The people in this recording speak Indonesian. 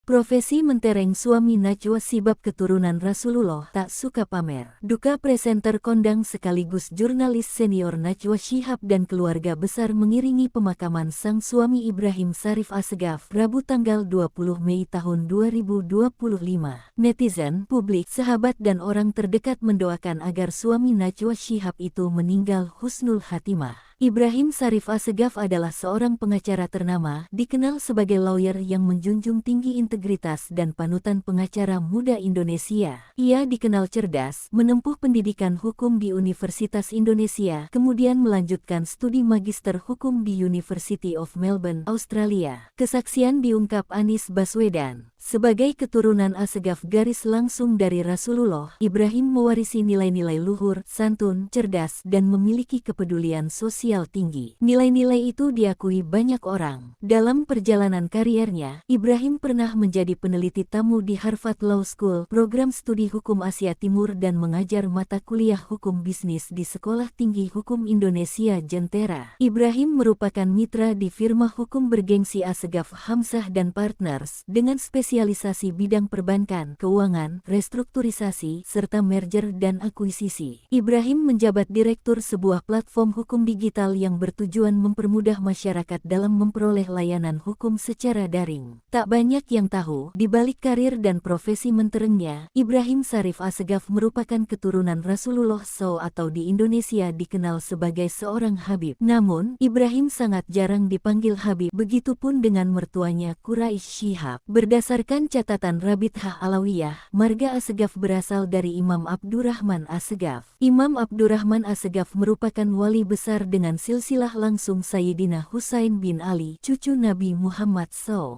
Profesi mentereng suami Najwa Shihab keturunan Rasulullah tak suka pamer. Duka presenter kondang sekaligus jurnalis senior Najwa Shihab dan keluarga besar mengiringi pemakaman sang suami Ibrahim Sharif Assegaf Rabu tanggal 20 Mei tahun 2025. Netizen, publik, sahabat dan orang terdekat mendoakan agar suami Najwa Shihab itu meninggal husnul khatimah. Ibrahim Sharif Assegaf adalah seorang pengacara ternama, dikenal sebagai lawyer yang menjunjung tinggi integritas dan panutan pengacara muda Indonesia. Ia dikenal cerdas, menempuh pendidikan hukum di Universitas Indonesia, kemudian melanjutkan studi magister hukum di University of Melbourne, Australia. Kesaksian diungkap Anies Baswedan. Sebagai keturunan Assegaf garis langsung dari Rasulullah, Ibrahim mewarisi nilai-nilai luhur, santun, cerdas, dan memiliki kepedulian sosial tinggi. Nilai-nilai itu diakui banyak orang. Dalam perjalanan kariernya, Ibrahim pernah menjadi peneliti tamu di Harvard Law School, program studi hukum Asia Timur dan mengajar mata kuliah hukum bisnis di Sekolah Tinggi Hukum Indonesia Jentera. Ibrahim merupakan mitra di firma hukum bergengsi Assegaf Hamzah dan Partners dengan spesialisasi bidang perbankan, keuangan, restrukturisasi, serta merger dan akuisisi. Ibrahim menjabat direktur sebuah platform hukum digital yang bertujuan mempermudah masyarakat dalam memperoleh layanan hukum secara daring. Tak banyak yang tahu, di balik karir dan profesi menterengnya, Ibrahim Sharif Assegaf merupakan keturunan Rasulullah SAW atau di Indonesia dikenal sebagai seorang Habib. Namun, Ibrahim sangat jarang dipanggil Habib, begitupun dengan mertuanya Quraisy Shihab. Berdasarkan catatan Rabithah Alawiyah, marga Assegaf berasal dari Imam Abdurrahman Assegaf. Imam Abdurrahman Assegaf merupakan wali besar dengan silsilah langsung Sayyidina Husain bin Ali, cucu Nabi Muhammad SAW.